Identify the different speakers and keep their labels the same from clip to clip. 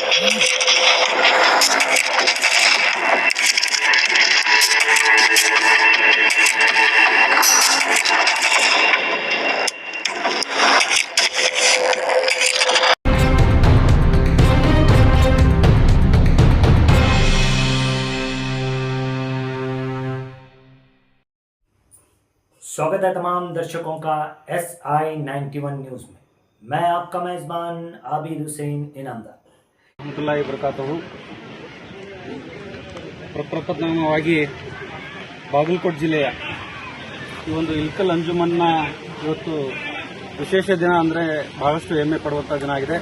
Speaker 1: स्वागत है तमाम दर्शकों का SI91 न्यूज़ में। मैं आपका मेज़बान आबिद हुसैन इनामदार।
Speaker 2: रहमतुल्लाहि ಬರಕಾತಹು ಪ್ರಪ್ರಥಮವಾಗಿ ಬಾಗಲಕೋಟೆ ಜಿಲ್ಲೆಯ ಈ ಒಂದು ಇಲ್ಕಲ್ ಅಂಜುಮನ್ನ ಇವತ್ತು ವಿಶೇಷ ದಿನ ಅಂದರೆ ಬಹಳಷ್ಟು ಹೆಮ್ಮೆ ಪಡುವಂಥ ದಿನ ಆಗಿದೆ.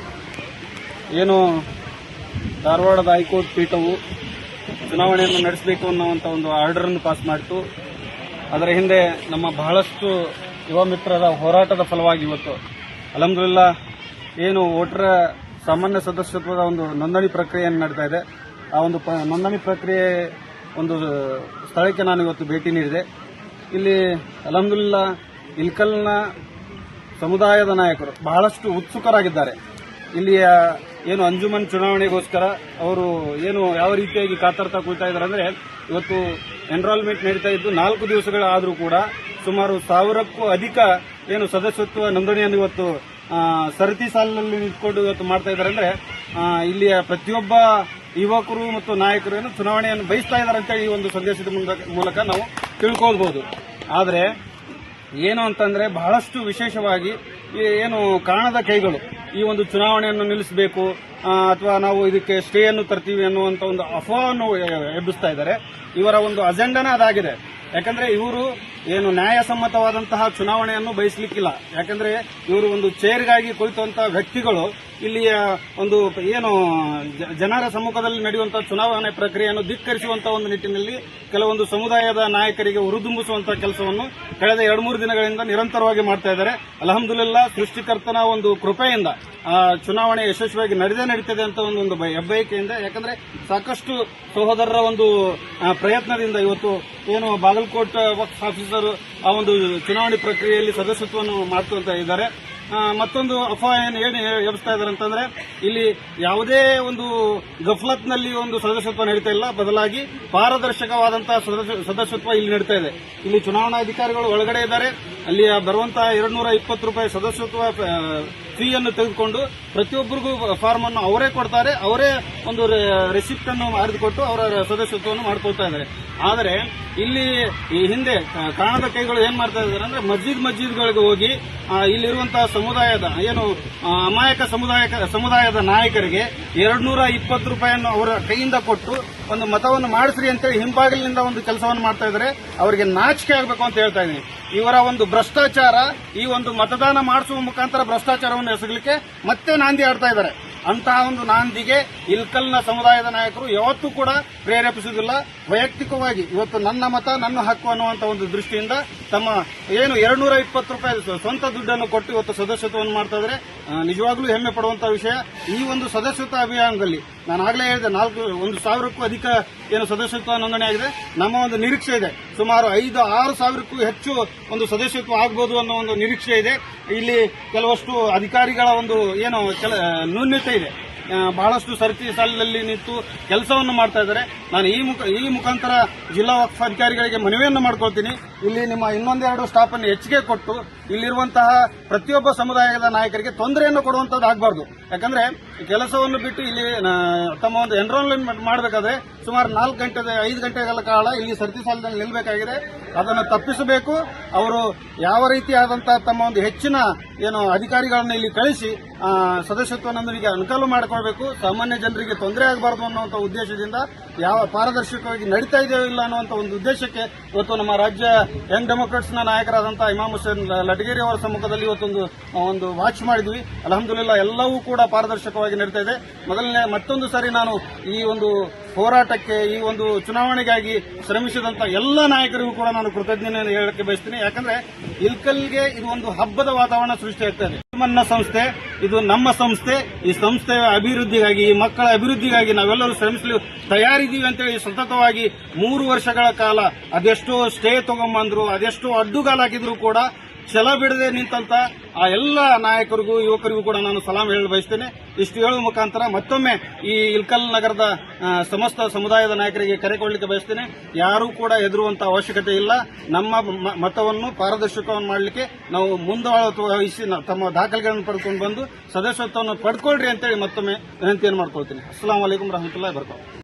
Speaker 2: ಏನು ಧಾರವಾಡದ ಹೈಕೋರ್ಟ್ ಪೀಠವು ಚುನಾವಣೆಯನ್ನು ನಡೆಸಬೇಕು ಅನ್ನುವಂಥ ಒಂದು ಆರ್ಡರನ್ನು ಪಾಸ್ ಮಾಡಿತು. ಅದರ ಹಿಂದೆ ನಮ್ಮ ಬಹಳಷ್ಟು ಯುವ ಮಿತ್ರರ ಹೋರಾಟದ ಫಲವಾಗಿ ಇವತ್ತು ಅಲ್ಹಮ್ದುಲಿಲ್ಲಾ ಏನು ವೋಟರ್ ಸಾಮಾನ್ಯ ಸದಸ್ಯತ್ವದ ಒಂದು ನೋಂದಣಿ ಪ್ರಕ್ರಿಯೆಯನ್ನು ನಡೀತಾ ಇದೆ. ಆ ಒಂದು ನೋಂದಣಿ ಪ್ರಕ್ರಿಯೆ ಒಂದು ಸ್ಥಳಕ್ಕೆ ನಾನು ಇವತ್ತು ಭೇಟಿ ನೀಡಿದೆ. ಇಲ್ಲಿ ಅಲ್ಹಮ್ದುಲಿಲ್ಲಾ ಇಲ್ಕಲ್ನ ಸಮುದಾಯದ ನಾಯಕರು ಬಹಳಷ್ಟು ಉತ್ಸುಕರಾಗಿದ್ದಾರೆ. ಇಲ್ಲಿಯ ಏನು ಅಂಜುಮನ್ ಚುನಾವಣೆಗೋಸ್ಕರ ಅವರು ಏನು ಯಾವ ರೀತಿಯಾಗಿ ಕಾತರ್ತಾ ಕೂಳ್ತಾ ಇದ್ದಾರೆ ಅಂದರೆ, ಇವತ್ತು ಎನ್ರೋಲ್ಮೆಂಟ್ ನಡೀತಾ ಇದ್ದು 4 ದಿವಸಗಳಾದರೂ ಕೂಡ ಸುಮಾರು 1000ಕ್ಕೂ ಅಧಿಕ ಏನು ಸದಸ್ಯತ್ವ ನೋಂದಣಿಯನ್ನು ಇವತ್ತು ಸರತಿ ಸಾಲಿನಲ್ಲಿ ನಿಂತ್ಕೊಂಡು ಇವತ್ತು ಮಾಡ್ತಾ ಇದ್ದಾರೆ. ಅಂದರೆ ಇಲ್ಲಿಯ ಪ್ರತಿಯೊಬ್ಬ ಯುವಕರು ಮತ್ತು ನಾಯಕರು ಏನು ಚುನಾವಣೆಯನ್ನು ಬಯಸ್ತಾ ಇದ್ದಾರೆ ಅಂತೇಳಿ ಈ ಒಂದು ಸಂದೇಶದ ಮೂಲಕ ನಾವು ತಿಳ್ಕೊಳ್ಬಹುದು. ಆದರೆ ಏನು ಅಂತಂದ್ರೆ ಬಹಳಷ್ಟು ವಿಶೇಷವಾಗಿ ಏನು ಕಾಣದ ಕೈಗಳು ಈ ಒಂದು ಚುನಾವಣೆಯನ್ನು ನಿಲ್ಲಿಸಬೇಕು ಅಥವಾ ನಾವು ಇದಕ್ಕೆ ಸ್ಟೇಯನ್ನು ತರ್ತೀವಿ ಅನ್ನುವಂಥ ಒಂದು ಅಫವಾವನ್ನು ಎಬ್ಬಿಸ್ತಾ ಇದ್ದಾರೆ. ಇವರ ಒಂದು ಅಜೆಂಡಾನೇ ಅದಾಗಿದೆ. ಯಾಕಂದ್ರೆ ಇವರು ಏನು ನ್ಯಾಯಸಮ್ಮತವಾದಂತಹ ಚುನಾವಣೆಯನ್ನು ಬಯಸಲಿಕ್ಕಿಲ್ಲ. ಯಾಕಂದ್ರೆ ಇವರು ಒಂದು ಚೇರ್ಗಾಗಿ ಕುಳಿತುವಂತಹ ವ್ಯಕ್ತಿಗಳು ಇಲ್ಲಿಯ ಒಂದು ಏನು ಜನರ ಸಮ್ಮುಖದಲ್ಲಿ ನಡೆಯುವಂತಹ ಚುನಾವಣೆ ಪ್ರಕ್ರಿಯೆಯನ್ನು ಧಿಕ್ಕರಿಸುವಂತಹ ಒಂದು ನಿಟ್ಟಿನಲ್ಲಿ ಕೆಲವೊಂದು ಸಮುದಾಯದ ನಾಯಕರಿಗೆ ಉರುದುಂಬಿಸುವಂತಹ ಕೆಲಸವನ್ನು ಕಳೆದ 2-3 ದಿನಗಳಿಂದ ನಿರಂತರವಾಗಿ ಮಾಡ್ತಾ ಇದ್ದಾರೆ. ಅಲ್ಹಮ್ದುಲಿಲ್ಲಾ ಸೃಷ್ಟಿಕರ್ತನ ಒಂದು ಕೃಪೆಯಿಂದ ಚುನಾವಣೆ ಯಶಸ್ವಿಯಾಗಿ ನಡೀತದೆ ಅಂತ ಒಂದು ಹೆಬ್ಬಯಕೆಯಿಂದ, ಯಾಕಂದ್ರೆ ಸಾಕಷ್ಟು ಸಹೋದರರ ಒಂದು ಪ್ರಯತ್ನದಿಂದ ಇವತ್ತು ಏನು ಬಾಗಲಕೋಟ್ ವಕ್ಫ್ ಆಫೀಸರ್ ಆ ಒಂದು ಚುನಾವಣೆ ಪ್ರಕ್ರಿಯೆಯಲ್ಲಿ ಸದಸ್ಯತ್ವವನ್ನು ಮಾಡ್ತಾ ಇದ್ದಾರೆ. ಮತ್ತೊಂದು ಅಫವಾ ಏನು ಎಬ್ಬಿಸ್ತಾ ಇದ್ದಾರೆ ಅಂತಂದ್ರೆ, ಇಲ್ಲಿ ಯಾವುದೇ ಒಂದು ಗಫಲತ್ನಲ್ಲಿ ಒಂದು ಸದಸ್ಯತ್ವ ನಡೀತಾ ಇಲ್ಲ, ಬದಲಾಗಿ ಪಾರದರ್ಶಕವಾದಂತಹ ಸದಸ್ಯತ್ವ ಇಲ್ಲಿ ನಡೀತಾ ಇದೆ. ಇಲ್ಲಿ ಚುನಾವಣಾಧಿಕಾರಿಗಳು ಒಳಗಡೆ ಇದ್ದಾರೆ. ಅಲ್ಲಿ ಬರುವಂತಹ 220 ರೂಪಾಯಿ ಸದಸ್ಯತ್ವ ಫೀಯನ್ನು ತೆಗೆದುಕೊಂಡು ಪ್ರತಿಯೊಬ್ಬರಿಗೂ ಫಾರ್ಮ್ ಅನ್ನು ಅವರೇ ಕೊಡ್ತಾರೆ. ಅವರೇ ಒಂದು ರೆಸಿಪ್ಟ್ ಅನ್ನು ಆರಿದುಕೊಟ್ಟು ಅವರ ಸದಸ್ಯತ್ವವನ್ನು ಮಾಡ್ಕೊಳ್ತಾ ಇದ್ದಾರೆ. ಆದರೆ ಇಲ್ಲಿ ಈ ಹಿಂದೆ ಕಾಣದ ಕೈಗಳು ಏನ್ ಮಾಡ್ತಾ ಇದ್ದಾರೆ ಅಂದ್ರೆ, ಮಸ್ಜಿದ್ಗಳಿಗೆ ಹೋಗಿ ಇಲ್ಲಿರುವಂತಹ ಸಮುದಾಯದ ಏನು ಅಮಾಯಕ ಸಮುದಾಯದ ನಾಯಕರಿಗೆ 220 ರೂಪಾಯಿಯನ್ನು ಅವರ ಕೈಯಿಂದ ಕೊಟ್ಟು ಒಂದು ಮತವನ್ನು ಮಾಡಿಸ್ರಿ ಅಂತೇಳಿ ಹಿಂಬಾಗಿಲಿನಿಂದ ಒಂದು ಕೆಲಸವನ್ನು ಮಾಡ್ತಾ ಇದ್ದಾರೆ. ಅವರಿಗೆ ನಾಚಿಕೆ ಆಗಬೇಕು ಅಂತ ಹೇಳ್ತಾ ಇದ್ದೀನಿ. ಇವರ ಒಂದು ಭ್ರಷ್ಟಾಚಾರ, ಈ ಒಂದು ಮತದಾನ ಮಾಡಿಸುವ ಮುಖಾಂತರ ಭ್ರಷ್ಟಾಚಾರವನ್ನು ಎಸಗಲಿಕ್ಕೆ ಮತ್ತೆ ನಾಂದಿ ಆಡ್ತಾ ಇದ್ದಾರೆ. ಅಂತಹ ಒಂದು ನಾಂದಿಗೆ ಇಲ್ಕಲ್ನ ಸಮುದಾಯದ ನಾಯಕರು ಯಾವತ್ತೂ ಕೂಡ ಪ್ರೇರೇಪಿಸುವುದಿಲ್ಲ. ವೈಯಕ್ತಿಕವಾಗಿ ಇವತ್ತು ನನ್ನ ಮತ ನನ್ನ ಹಕ್ಕು ಅನ್ನುವಂಥ ಒಂದು ದೃಷ್ಟಿಯಿಂದ ತಮ್ಮ ಏನು 220 ರೂಪಾಯಿ ಸ್ವಂತ ದುಡ್ಡನ್ನು ಕೊಟ್ಟು ಇವತ್ತು ಸದಸ್ಯತ್ವವನ್ನು ಮಾಡ್ತಾ ಇದ್ದಾರೆ. ನಿಜವಾಗ್ಲೂ ಹೆಮ್ಮೆ ಪಡುವಂತಹ ವಿಷಯ. ಈ ಒಂದು ಸದಸ್ಯತ್ವ ಅಭಿಯಾನದಲ್ಲಿ ನಾನು ಆಗಲೇ ಹೇಳಿದೆ 1,000ಕ್ಕೂ ಅಧಿಕ ಏನು ಸದಸ್ಯತ್ವ ನೋಂದಣಿ ಆಗಿದೆ. ನಮ್ಮ ಒಂದು ನಿರೀಕ್ಷೆ ಇದೆ ಸುಮಾರು 5-6 ಸಾವಿರಕ್ಕೂ ಹೆಚ್ಚು ಒಂದು ಸದಸ್ಯತ್ವ ಆಗಬಹುದು ಅನ್ನೋ ಒಂದು ನಿರೀಕ್ಷೆ ಇದೆ. ಇಲ್ಲಿ ಕೆಲವಷ್ಟು ಅಧಿಕಾರಿಗಳ ಒಂದು ಏನು ನ್ಯೂನ್ಯತೆ ಇದೆ. ಬಹಳಷ್ಟು ಸರತಿ ಸಾಲಿನಲ್ಲಿ ನಿಂತು ಕೆಲಸವನ್ನು ಮಾಡ್ತಾ ಇದ್ದಾರೆ. ನಾನು ಈ ಮುಖಾಂತರ ಜಿಲ್ಲಾ ವಕ್ಫ್ ಅಧಿಕಾರಿಗಳಿಗೆ ಮನವಿಯನ್ನು ಮಾಡ್ಕೊಳ್ತೀನಿ. ಇಲ್ಲಿ ನಿಮ್ಮ 1-2 ಸ್ಟಾಫ್ ಅನ್ನು ಹೆಚ್ಚಿಗೆ ಕೊಟ್ಟು ಇಲ್ಲಿರುವಂತಹ ಪ್ರತಿಯೊಬ್ಬ ಸಮುದಾಯದ ನಾಯಕರಿಗೆ ತೊಂದರೆಯನ್ನು ಕೊಡುವಂತದ್ದು ಆಗಬಾರ್ದು. ಯಾಕಂದ್ರೆ ಕೆಲಸವನ್ನು ಬಿಟ್ಟು ಇಲ್ಲಿ ತಮ್ಮ ಒಂದು ಎನ್ರೋಲ್ಮೆಂಟ್ ಮಾಡಬೇಕಾದ್ರೆ ಸುಮಾರು 4-5 ಗಂಟೆಗಳ ಕಾಲ ಇಲ್ಲಿ ಸರತಿ ಸಾಲಿನಲ್ಲಿ ನಿಲ್ಲಬೇಕಾಗಿದೆ. ಅದನ್ನು ತಪ್ಪಿಸಬೇಕು. ಅವರು ಯಾವ ರೀತಿಯಾದಂತಹ ತಮ್ಮ ಒಂದು ಹೆಚ್ಚಿನ ಏನು ಅಧಿಕಾರಿಗಳನ್ನು ಇಲ್ಲಿ ಕಳಿಸಿ ಸದಸ್ಯತ್ವ ನೋಂದಣಿಗೆ ಅನುಕೂಲ ಮಾಡಿಕೊಳ್ಬೇಕು. ಸಾಮಾನ್ಯ ಜನರಿಗೆ ತೊಂದರೆ ಆಗಬಾರದು ಅನ್ನುವಂಥ ಉದ್ದೇಶದಿಂದ ಯಾವ ಪಾರದರ್ಶಕವಾಗಿ ನಡೀತಾ ಇದೆಯೋ ಇಲ್ಲ ಅನ್ನುವಂಥ ಒಂದು ಉದ್ದೇಶಕ್ಕೆ ಇವತ್ತು ನಮ್ಮ ರಾಜ್ಯ ಯಂಗ್ ಡೆಮೊಕ್ರಾಟ್ಸ್ನ ನಾಯಕರಾದಂತಹ ಇಮಾಮ್ ಹುಸೇನ್ ಲಟಗೇರಿ ಅವರ ಸಮ್ಮುಖದಲ್ಲಿ ಇವತ್ತೊಂದು ವಾಚ್ ಮಾಡಿದ್ವಿ. ಅಲ್ಹಮ್ದುಲಿಲ್ಲಾ ಎಲ್ಲವೂ ಕೂಡ ಪಾರದರ್ಶಕವಾಗಿ ನಡೀತಾ ಇದೆ. ಮತ್ತೊಂದು ಸಾರಿ ನಾನು ಈ ಒಂದು ಹೋರಾಟಕ್ಕೆ, ಈ ಒಂದು ಚುನಾವಣೆಗಾಗಿ ಶ್ರಮಿಸಿದಂತ ಎಲ್ಲ ನಾಯಕರಿಗೂ ಕೂಡ ನಾನು ಕೃತಜ್ಞತೆಯನ್ನು ಹೇಳಕ್ಕೆ ಬಯಸ್ತೀನಿ. ಯಾಕಂದ್ರೆ ಇಲ್ಕಲ್ಗೆ ಇದು ಒಂದು ಹಬ್ಬದ ವಾತಾವರಣ ಸೃಷ್ಟಿಯಾಗ್ತಾ ಇದೆ. ನನ್ನ ಸಂಸ್ಥೆ, ಇದು ನಮ್ಮ ಸಂಸ್ಥೆ. ಈ ಸಂಸ್ಥೆಯ ಅಭಿವೃದ್ಧಿಗಾಗಿ, ಈ ಮಕ್ಕಳ ಅಭಿವೃದ್ಧಿಗಾಗಿ ನಾವೆಲ್ಲರೂ ಶ್ರಮಿಸಲು ತಯಾರಿದ್ದೀವಿ ಅಂತೇಳಿ ಸತತವಾಗಿ 3 ವರ್ಷಗಳ ಕಾಲ ಅದೆಷ್ಟೋ ಸ್ಟೇ ತಗೊಂಡ್ಬಂದ್ರು, ಅದೆಷ್ಟೋ ಅಡ್ಡುಗಾಲಾಕಿದ್ರು ಕೂಡ ಛಲ ಬಿಡದೆ ನಿಂತಂತ ಆ ಎಲ್ಲ ನಾಯಕರಿಗೂ ಯುವಕರಿಗೂ ಕೂಡ ನಾನು ಸಲಾಂ ಹೇಳ ಬಯಸ್ತೇನೆ. ಇಷ್ಟು ಹೇಳುವ ಮುಖಾಂತರ ಮತ್ತೊಮ್ಮೆ ಈ ಇಲ್ಕಲ್ ನಗರದ ಸಮಸ್ತ ಸಮುದಾಯದ ನಾಯಕರಿಗೆ ಕರೆ ಕೊಡಲಿಕ್ಕೆ ಬಯಸ್ತೇನೆ. ಯಾರೂ ಕೂಡ ಹೆದರುವಂತಹ ಅವಶ್ಯಕತೆ ಇಲ್ಲ. ನಮ್ಮ ಮತವನ್ನು ಪಾರದರ್ಶಕವನ್ನು ಮಾಡಲಿಕ್ಕೆ ನಾವು ಮುಂದಾಳತ್ವ ವಹಿಸಿ ತಮ್ಮ ದಾಖಲೆಗಳನ್ನು ಪಡ್ಕೊಂಡು ಬಂದು ಸದಸ್ಯತ್ವವನ್ನು ಪಡ್ಕೊಳ್ರಿ ಅಂತೇಳಿ ಮತ್ತೊಮ್ಮೆ ವಿನಂತಿಯನ್ನು ಮಾಡ್ಕೊಳ್ತೀನಿ. ಅಸ್ಸಲಾಂ ವಲೈಕುಂ ರಹಮತುಲ್ಲಾಹಿ ಬರ್ಕಾತು.